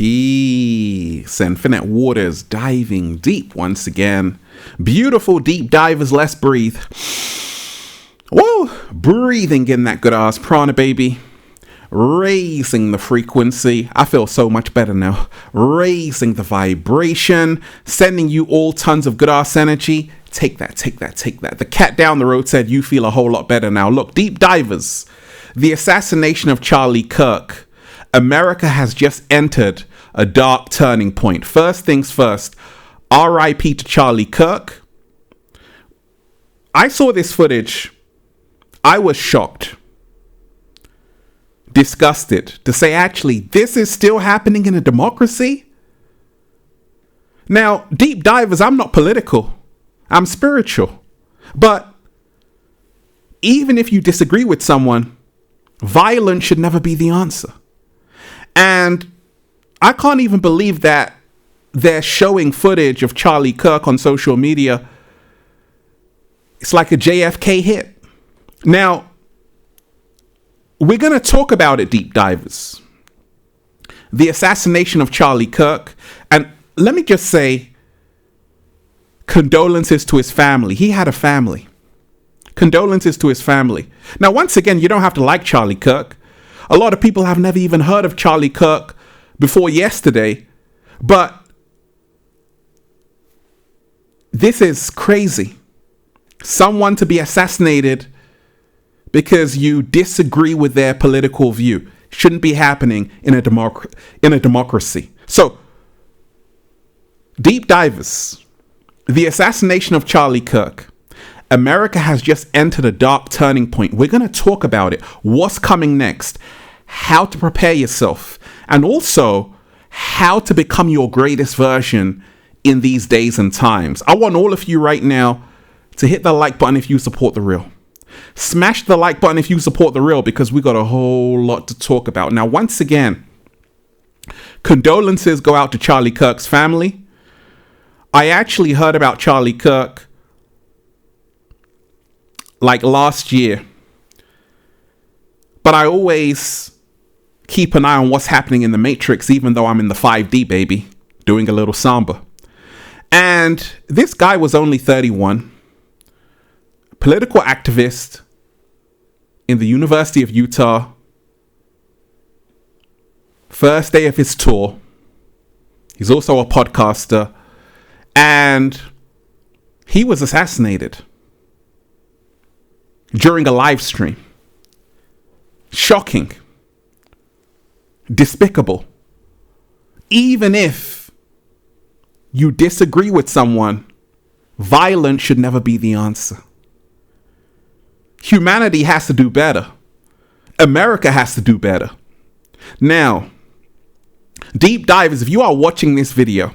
Peace. Infinite waters diving deep once again. Beautiful deep divers. Let's breathe. Whoa. Breathing in that good ass prana, baby. Raising the frequency. I feel so much better now. Raising the vibration. Sending you all tons of good ass energy. Take that, take that, take that. The cat down the road said you feel a whole lot better now. Look, deep divers. The assassination of Charlie Kirk. America has just entered a dark turning point. First things first, RIP to Charlie Kirk. I saw this footage. I was shocked, disgusted, to say, actually, this is still happening in a democracy? Now, deep divers, I'm not political. I'm spiritual. But even if you disagree with someone, violence should never be the answer. And I can't even believe that they're showing footage of Charlie Kirk on social media. It's like a JFK hit. Now, we're going to talk about it, deep divers. The assassination of Charlie Kirk. And let me just say, condolences to his family. He had a family. Condolences to his family. Now, once again, you don't have to like Charlie Kirk. A lot of people have never even heard of Charlie Kirk before yesterday. But this is crazy. Someone to be assassinated because you disagree with their political view shouldn't be happening in a democracy. So, deep divers, the assassination of Charlie Kirk. America has just entered a dark turning point. We're going to talk about it. What's coming next? How to prepare yourself. And also, how to become your greatest version in these days and times. I want all of you right now to hit the like button if you support the real. Smash the like button if you support the real, because we got a whole lot to talk about. Now, once again, condolences go out to Charlie Kirk's family. I actually heard about Charlie Kirk like last year, but I always keep an eye on what's happening in the Matrix, even though I'm in the 5D, baby, doing a little samba. And this guy was only 31, political activist in the University of Utah. First day of his tour. He's also a podcaster, and he was assassinated during a live stream. Shocking. Despicable. Even if you disagree with someone, violence should never be the answer. Humanity has to do better. America has to do better. Now, deep divers, if you are watching this video,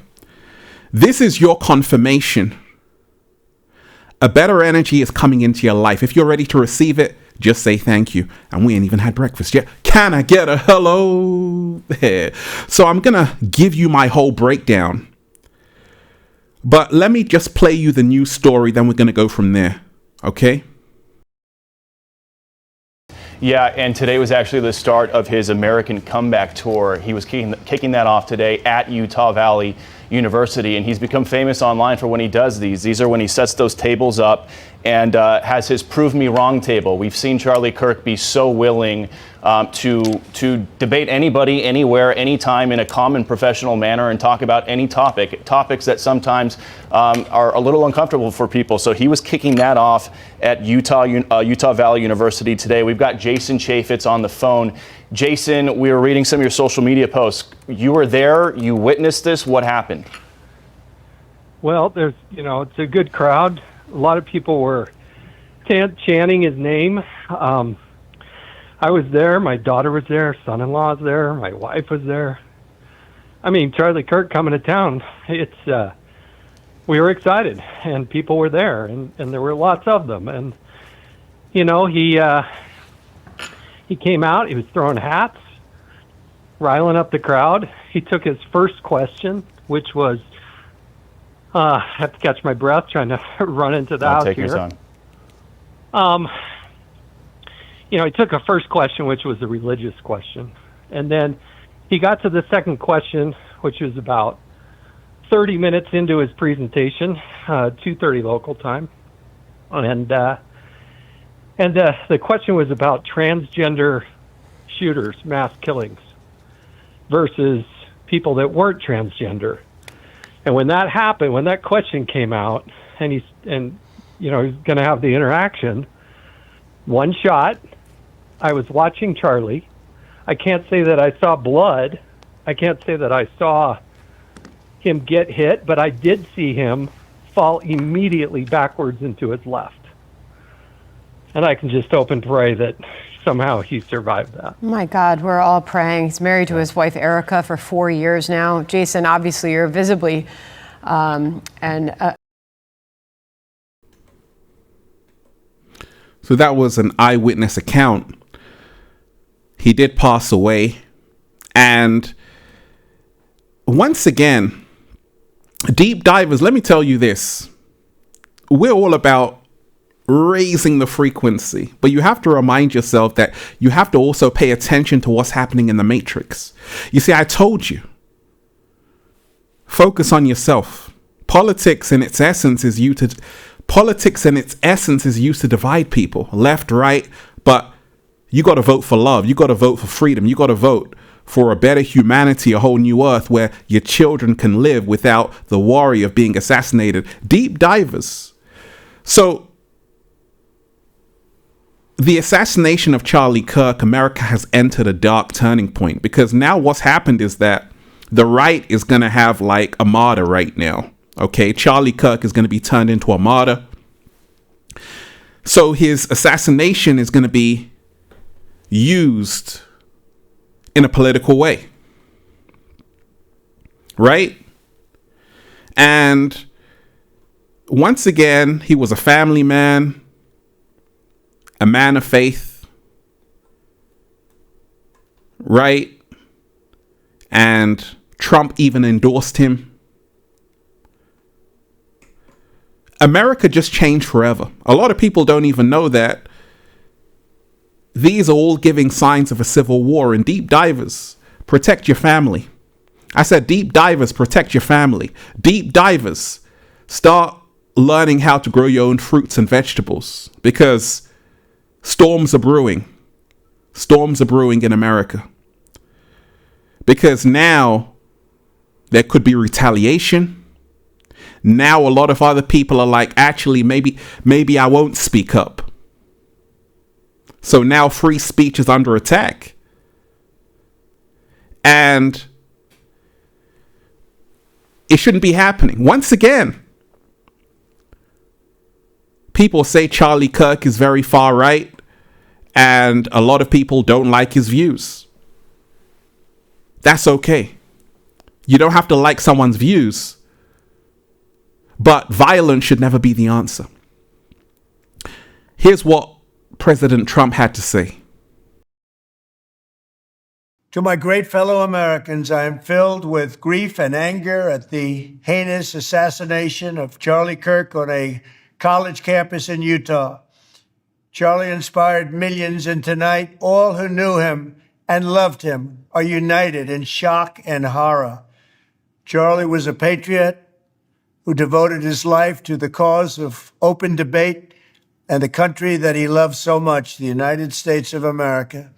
this is your confirmation. A better energy is coming into your life. If you're ready to receive it, just say thank you. And we ain't even had breakfast yet. Can I get a hello there? So I'm going to give you my whole breakdown. But let me just play you the news story, then we're going to go from there. Okay? Yeah, and today was actually the start of his American comeback tour. He was kicking that off today at Utah Valley University, and he's become famous online for when he does these. These are when he sets those tables up and has his Prove Me Wrong table. We've seen Charlie Kirk be so willing to debate anybody, anywhere, anytime in a common professional manner and talk about any topics that sometimes are a little uncomfortable for people. So he was kicking that off at Utah Valley University today. We've got Jason Chaffetz on the phone. Jason, we were reading some of your social media posts. You were there, you witnessed this. What happened? Well, it's a good crowd. A lot of people were chanting his name. I was there, my daughter was there, son-in-law was there, my wife was there. I mean, Charlie Kirk coming to town, we were excited, and people were there, and there were lots of them. And, he came out, he was throwing hats, riling up the crowd. He took his first question, which was, I have to catch my breath trying to run into the house here. Take your time. He took a first question, which was a religious question. And then he got to the second question, which was about 30 minutes into his presentation, 2:30 local time, and the question was about transgender shooters, mass killings, versus people that weren't transgender. And when that happened, when that question came out, and he's going to have the interaction, one shot. I was watching Charlie. I can't say that I saw blood. I can't say that I saw him get hit, but I did see him fall immediately backwards into his left. And I can just hope and pray that somehow he survived that. My God, we're all praying. He's married to his wife, Erica, for 4 years now. Jason, obviously, you're visibly So that was an eyewitness account. He did pass away. And once again, deep divers, let me tell you this. We're all about raising the frequency, but you have to remind yourself that you have to also pay attention to what's happening in the matrix. You see, I told you, focus on yourself. Politics in its essence is used to divide people, left, right, but you got to vote for love. You got to vote for freedom. You got to vote for a better humanity, a whole new earth where your children can live without the worry of being assassinated. Deep divers. So the assassination of Charlie Kirk, America has entered a dark turning point, because now what's happened is that the right is going to have like a martyr right now. Okay, Charlie Kirk is going to be turned into a martyr. So his assassination is going to be used in a political way. Right? And once again, he was a family man, a man of faith. Right? And Trump even endorsed him. America just changed forever. A lot of people don't even know that these are all giving signs of a civil war. And deep divers, protect your family. I said deep divers, protect your family. Deep divers, start learning how to grow your own fruits and vegetables, because storms are brewing. Storms are brewing in America. Because now there could be retaliation. Now a lot of other people are like, actually, maybe I won't speak up. So now free speech is under attack. And it shouldn't be happening. Once again, people say Charlie Kirk is very far right, and a lot of people don't like his views. That's okay. You don't have to like someone's views. But violence should never be the answer. Here's what President Trump had to say. To my great fellow Americans, I am filled with grief and anger at the heinous assassination of Charlie Kirk on a college campus in Utah. Charlie inspired millions, and tonight, all who knew him and loved him are united in shock and horror. Charlie was a patriot who devoted his life to the cause of open debate and the country that he loved so much, the United States of America.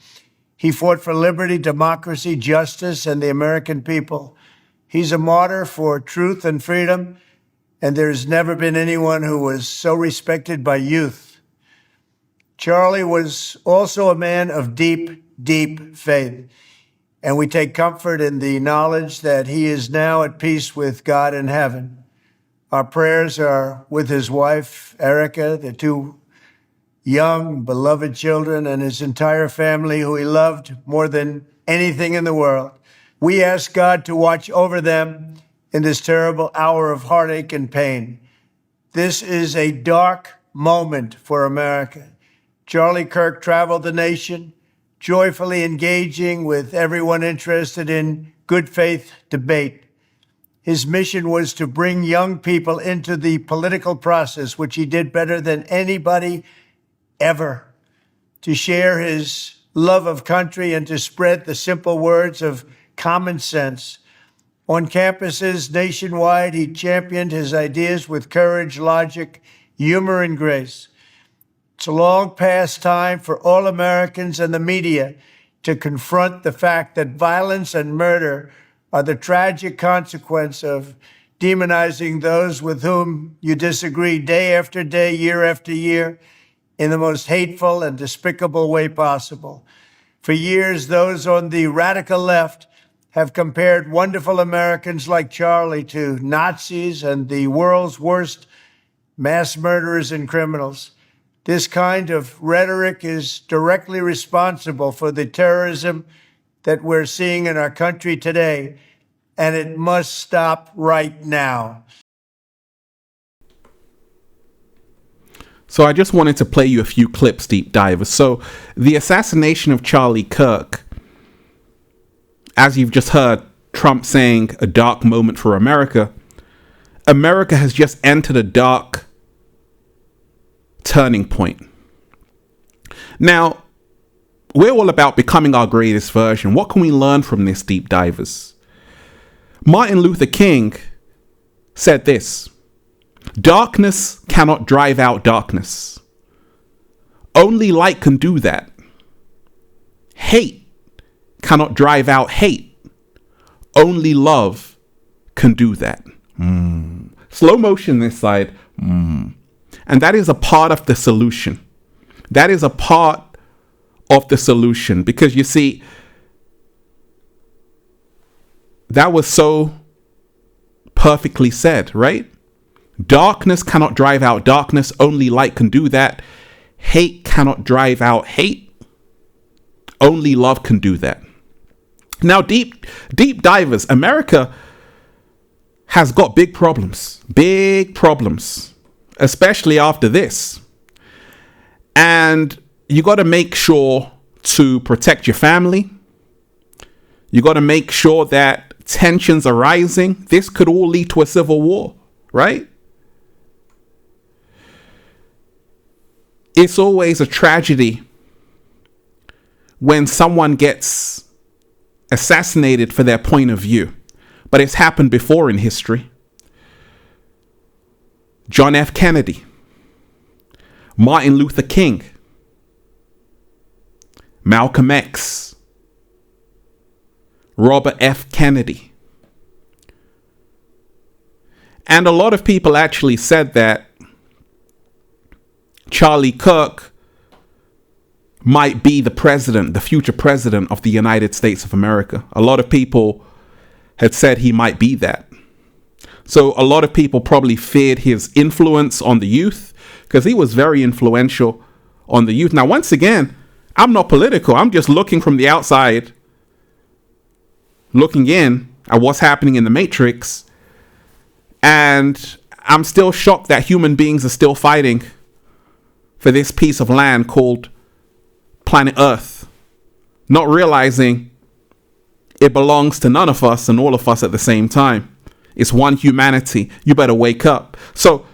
He fought for liberty, democracy, justice, and the American people. He's a martyr for truth and freedom, and there's never been anyone who was so respected by youth. Charlie was also a man of deep, deep faith, and we take comfort in the knowledge that he is now at peace with God in heaven. Our prayers are with his wife, Erica, the two young, beloved children, and his entire family, who he loved more than anything in the world. We ask God to watch over them in this terrible hour of heartache and pain. This is a dark moment for America. Charlie Kirk traveled the nation, joyfully engaging with everyone interested in good faith debate. His mission was to bring young people into the political process, which he did better than anybody ever, to share his love of country and to spread the simple words of common sense. On campuses nationwide, he championed his ideas with courage, logic, humor, and grace. It's a long past time for all Americans and the media to confront the fact that violence and murder are the tragic consequence of demonizing those with whom you disagree day after day, year after year, in the most hateful and despicable way possible. For years, those on the radical left have compared wonderful Americans like Charlie to Nazis and the world's worst mass murderers and criminals. This kind of rhetoric is directly responsible for the terrorism that we're seeing in our country today, and it must stop right now. So I just wanted to play you a few clips, deep divers. So the assassination of Charlie Kirk, as you've just heard Trump saying, a dark moment for America. America has just entered a dark turning point. Now, we're all about becoming our greatest version. What can we learn from this, deep divers? Martin Luther King said this: darkness cannot drive out darkness. Only light can do that. Hate cannot drive out hate. Only love can do that. Slow motion this side. And that is a part of the solution. That is a part of the solution, because you see, that was so perfectly said, right? Darkness cannot drive out darkness. Only light can do that. Hate cannot drive out hate. Only love can do that. Now, deep divers, America has got big problems, especially after this. And you got to make sure to protect your family. You got to make sure that tensions are rising. This could all lead to a civil war, right? It's always a tragedy when someone gets assassinated for their point of view. But it's happened before in history. John F. Kennedy, Martin Luther King, Malcolm X, Robert F. Kennedy. And a lot of people actually said that Charlie Kirk might be the future president of the United States of America. A lot of people had said he might be that. So a lot of people probably feared his influence on the youth, because he was very influential on the youth. Now, once again, I'm not political. I'm just looking from the outside, looking in at what's happening in the Matrix. And I'm still shocked that human beings are still fighting for this piece of land called planet Earth, not realizing it belongs to none of us and all of us at the same time. It's one humanity. You better wake up. So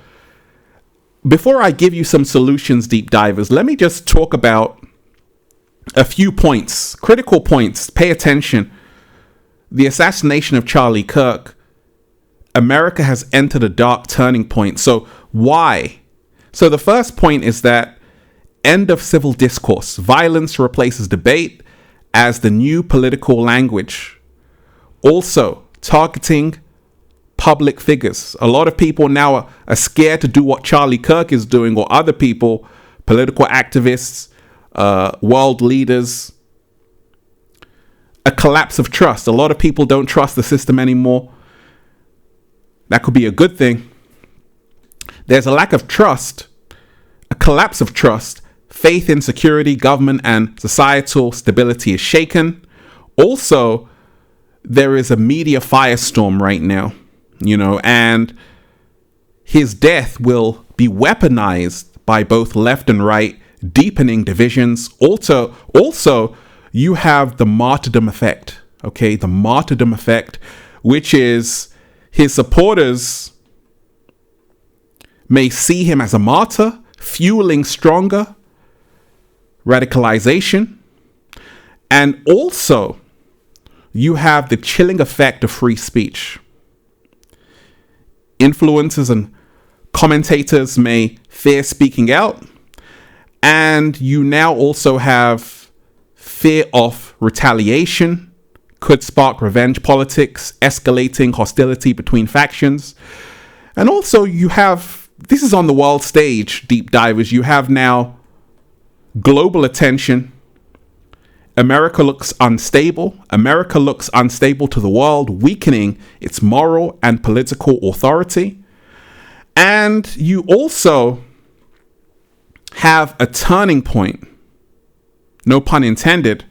before I give you some solutions, deep divers, let me just talk about a few points, critical points. Pay attention. The assassination of Charlie Kirk. America has entered a dark turning point. So why? So the first point is that end of civil discourse. Violence replaces debate as the new political language. Also, targeting public figures. A lot of people now are scared to do what Charlie Kirk is doing, or other people, political activists, world leaders. A collapse of trust. A lot of people don't trust the system anymore. That could be a good thing. There's a lack of trust, a collapse of trust. Faith in security, government, and societal stability is shaken. Also, there is a media firestorm right now, and his death will be weaponized by both left and right, deepening divisions. Also, you have the martyrdom effect, okay? The martyrdom effect, which is his supporters may see him as a martyr, fueling stronger radicalization. And also, you have the chilling effect of free speech. Influencers and commentators may fear speaking out, and you now also have fear of retaliation, could spark revenge politics, escalating hostility between factions. And also you have, this is on the world stage, deep divers, you have now global attention. America looks unstable. America looks unstable to the world, weakening its moral and political authority. And you also have a turning point, no pun intended,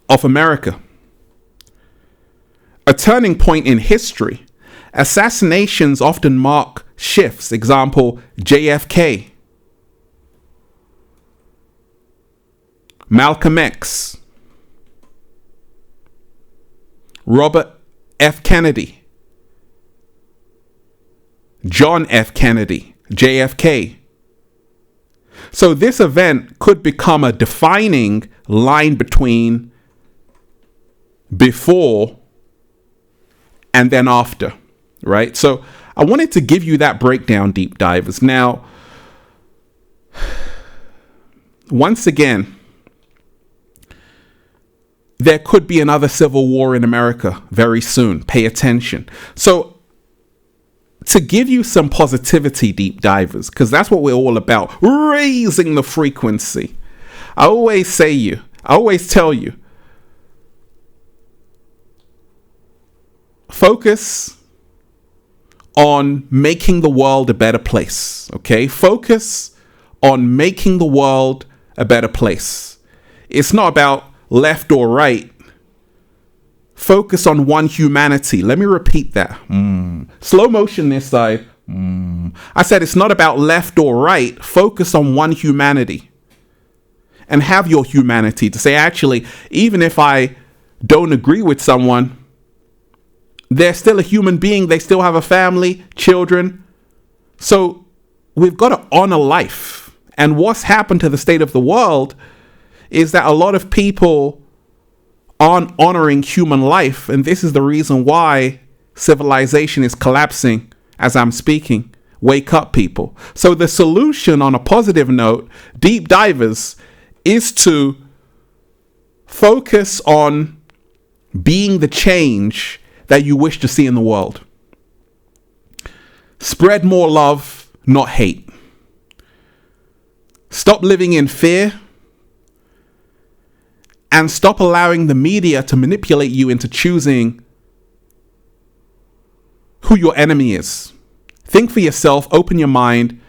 of America. A turning point in history. Assassinations often mark shifts. Example, JFK. Malcolm X, Robert F. Kennedy, John F. Kennedy, JFK. So this event could become a defining line between before and then after, right? So I wanted to give you that breakdown, deep divers. Now, once again, there could be another civil war in America very soon. Pay attention. So to give you some positivity, deep divers, because that's what we're all about, raising the frequency. I always tell you, focus on making the world a better place, okay? Focus on making the world a better place. It's not about left or right. Focus on one humanity. Let me repeat that. Slow motion this side. I said it's not about left or right. Focus on one humanity. And have your humanity to say, actually, even if I don't agree with someone, they're still a human being. They still have a family, children. So we've got to honor life. And what's happened to the state of the world is that a lot of people aren't honoring human life. And this is the reason why civilization is collapsing as I'm speaking. Wake up, people. So the solution, on a positive note, deep divers, is to focus on being the change that you wish to see in the world. Spread more love, not hate. Stop living in fear. And stop allowing the media to manipulate you into choosing who your enemy is. Think for yourself, open your mind,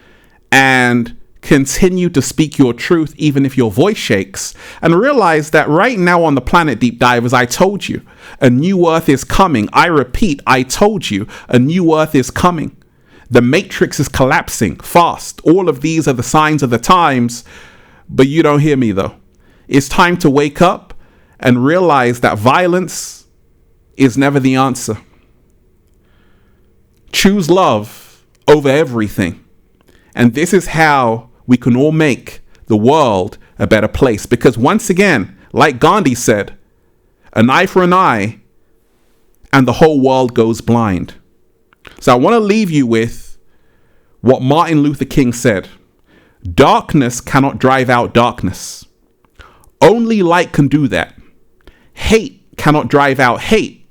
and continue to speak your truth even if your voice shakes. And realize that right now on the planet, deep divers, I told you, a new earth is coming. I repeat, I told you, a new earth is coming. The matrix is collapsing fast. All of these are the signs of the times, but you don't hear me though. It's time to wake up and realize that violence is never the answer. Choose love over everything. And this is how we can all make the world a better place. Because once again, like Gandhi said, an eye for an eye and the whole world goes blind. So I want to leave you with what Martin Luther King said. Darkness cannot drive out darkness. Only light can do that. Hate cannot drive out hate.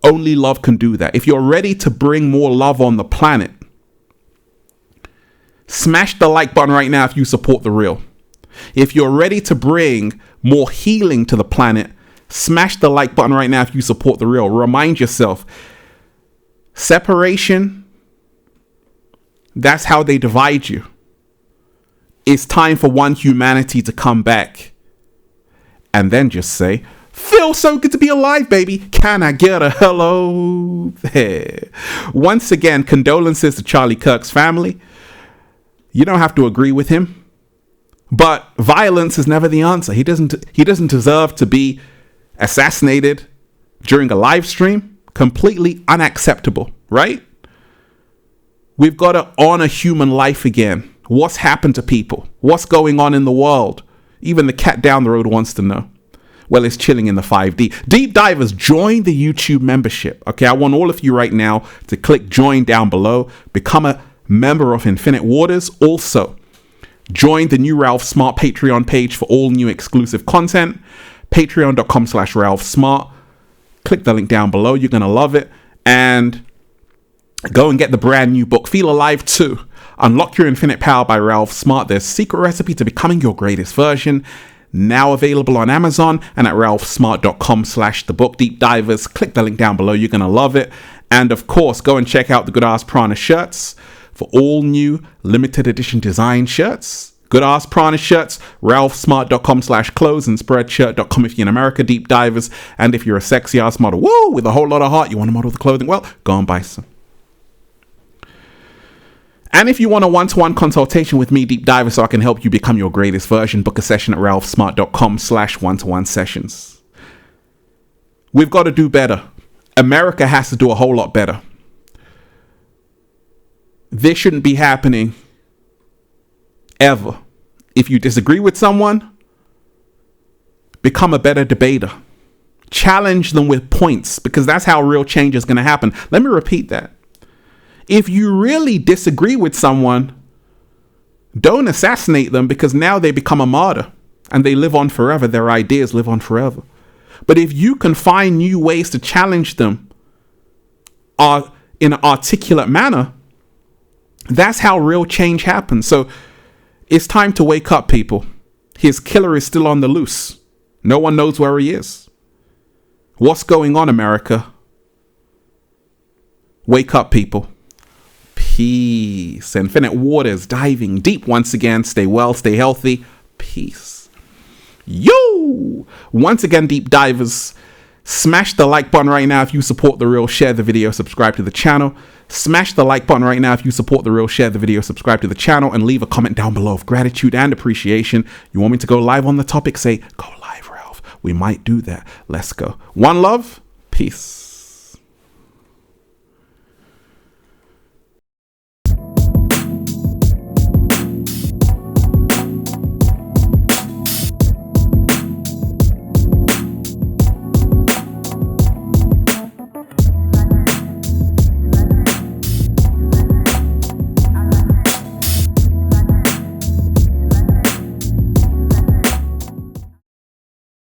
Only love can do that. If you're ready to bring more love on the planet, smash the like button right now if you support the real. If you're ready to bring more healing to the planet, smash the like button right now if you support the real. Remind yourself, separation, that's how they divide you. It's time for one humanity to come back. And then just say, feels so good to be alive, baby. Can I get a hello there? Once again, condolences to Charlie Kirk's family. You don't have to agree with him. But violence is never the answer. He doesn't deserve to be assassinated during a live stream. Completely unacceptable, right? We've got to honor human life again. What's happened to people? What's going on in the world? Even the cat down the road wants to know. Well, it's chilling in the 5D. Deep divers, join the YouTube membership. Okay, I want all of you right now to click join down below. Become a member of Infinite Waters. Also, join the new Ralph Smart Patreon page for all new exclusive content. Patreon.com/Ralph Smart. Click the link down below. You're going to love it. And go and get the brand new book, Feel Alive 2. Unlock Your Infinite Power by Ralph Smart. Their secret recipe to becoming your greatest version. Now available on Amazon and at ralphsmart.com/thebook. Deep divers. Click the link down below. You're going to love it. And of course, go and check out the Good Ass Prana shirts for all new limited edition design shirts. Good Ass Prana shirts, ralphsmart.com/clothes and spreadshirt.com if you're in America, deep divers. And if you're a sexy ass model, whoa, with a whole lot of heart, you want to model the clothing, well, go and buy some. And if you want a one-to-one consultation with me, Deep Diver, so I can help you become your greatest version, book a session at ralphsmart.com/one-to-one sessions. We've got to do better. America has to do a whole lot better. This shouldn't be happening ever. If you disagree with someone, become a better debater. Challenge them with points, because that's how real change is going to happen. Let me repeat that. If you really disagree with someone, don't assassinate them, because now they become a martyr and they live on forever. Their ideas live on forever. But if you can find new ways to challenge them in an articulate manner, that's how real change happens. So it's time to wake up, people. His killer is still on the loose. No one knows where he is. What's going on, America? Wake up, people. Peace. Infinite Waters, diving deep once again. Stay well, stay healthy. Peace. Yo! Once again, deep divers, smash the like button right now if you support the real. Share the video, subscribe to the channel. Smash the like button right now if you support the real. Share the video, subscribe to the channel, and leave a comment down below of gratitude and appreciation. You want me to go live on the topic? Say, go live, Ralph. We might do that. Let's go. One love. Peace.